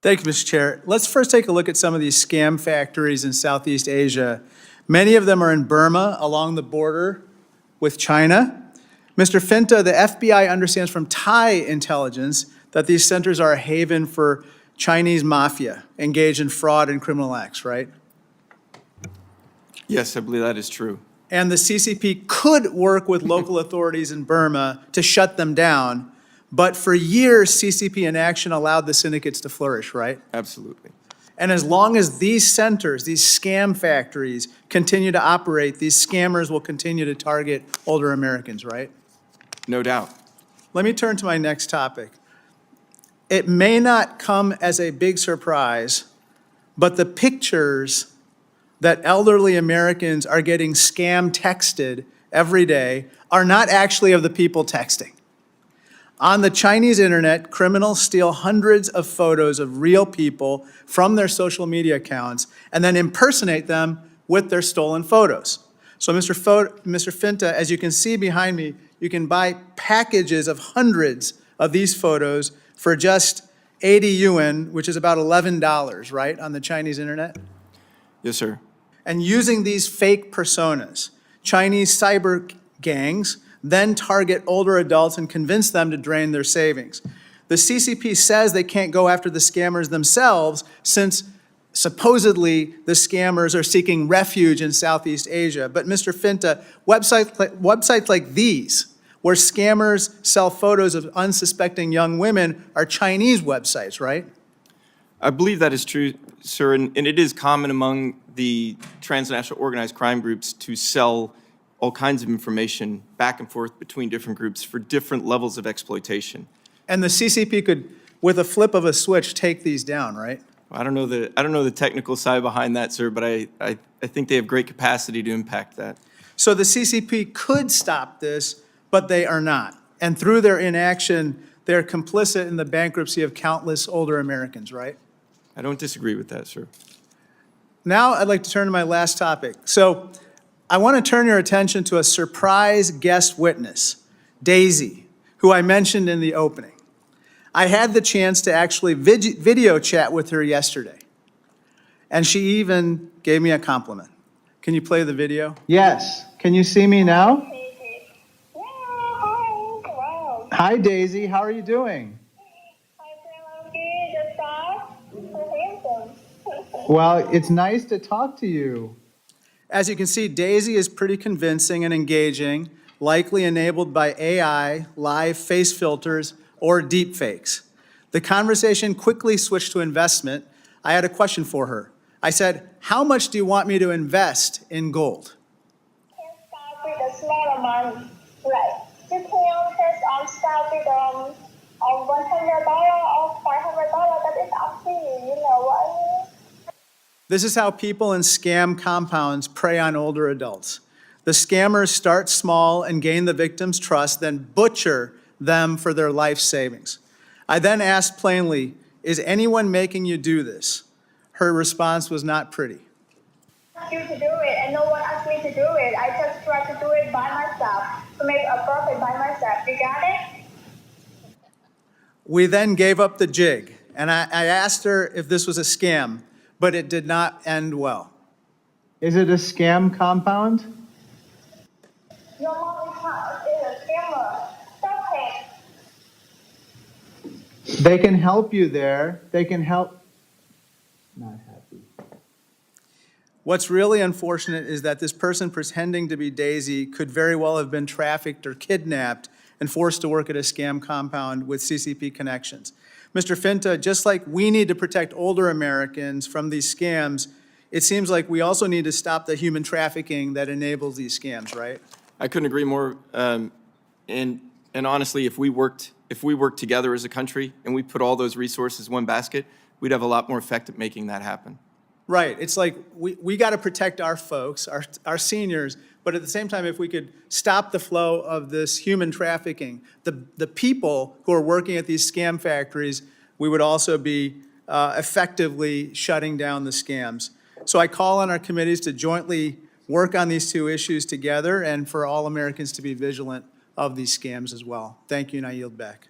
Thank you, Mr. Chair. Let's first take a look at some of these scam factories in Southeast Asia. Many of them are in Burma, along the border with China. Mr. Finta, the FBI understands from Thai intelligence that these centers are a haven for Chinese mafia engaged in fraud and criminal acts, right? Yes, I believe that is true. And the CCP could work with local authorities in Burma to shut them down, but for years, CCP inaction allowed the syndicates to flourish, right? Absolutely. And as long as these centers, these scam factories, continue to operate, these scammers will continue to target older Americans, right? No doubt. Let me turn to my next topic. It may not come as a big surprise, but the pictures that elderly Americans are getting scam texted every day are not actually of the people texting. On the Chinese internet, criminals steal hundreds of photos of real people from their social media accounts and then impersonate them with their stolen photos. So Mr. Finta, as you can see behind me, you can buy packages of hundreds of these photos for just 80 yuan, which is about $11, right, on the Chinese internet? Yes, sir. And using these fake personas, Chinese cyber gangs then target older adults and convince them to drain their savings. The CCP says they can't go after the scammers themselves since supposedly the scammers are seeking refuge in Southeast Asia. But Mr. Finta, websites like these, where scammers sell photos of unsuspecting young women, are Chinese websites, right? I believe that is true, sir, and it is common among the transnational organized crime groups to sell all kinds of information back and forth between different groups for different levels of exploitation. And the CCP could, with a flip of a switch, take these down, right? I don't know the technical side behind that, sir, but I think they have great capacity to impact that. So the CCP could stop this, but they are not. And through their inaction, they're complicit in the bankruptcy of countless older Americans, right? I don't disagree with that, sir. Now I'd like to turn to my last topic. So I want to turn your attention to a surprise guest witness, Daisy, who I mentioned in the opening. I had the chance to actually video chat with her yesterday, and she even gave me a compliment. Can you play the video? Yes. Can you see me now? Yeah, hi. Wow. Hi, Daisy. How are you doing? Well, it's nice to talk to you. As you can see, Daisy is pretty convincing and engaging, likely enabled by AI, live face filters, or deep fakes. The conversation quickly switched to investment. I had a question for her. I said, how much do you want me to invest in gold? Can start with a small amount, right? You can start with $100 or $500. That is up to you. You know what I mean? This is how people in scam compounds prey on older adults. The scammers start small and gain the victim's trust, then butcher them for their life savings. I then asked plainly, is anyone making you do this? Her response was not pretty. I asked you to do it, and no one asked me to do it. I just tried to do it by myself, to make a profit by myself. You got it? We then gave up the jig, and I asked her if this was a scam, but it did not end well. Is it a scam compound? Your mom is a scammer. Stop it. They can help you there. They can help. Not happy. What's really unfortunate is that this person pretending to be Daisy could very well have been trafficked or kidnapped and forced to work at a scam compound with CCP connections. Mr. Finta, just like we need to protect older Americans from these scams, it seems like we also need to stop the human trafficking that enables these scams, right? I couldn't agree more. And honestly, if we worked together as a country and we put all those resources in one basket, we'd have a lot more effect at making that happen. Right. It's like we got to protect our folks, our seniors, but at the same time, if we could stop the flow of this human trafficking, the people who are working at these scam factories, we would also be effectively shutting down the scams. So I call on our committees to jointly work on these two issues together and for all Americans to be vigilant of these scams as well. Thank you, and I yield back.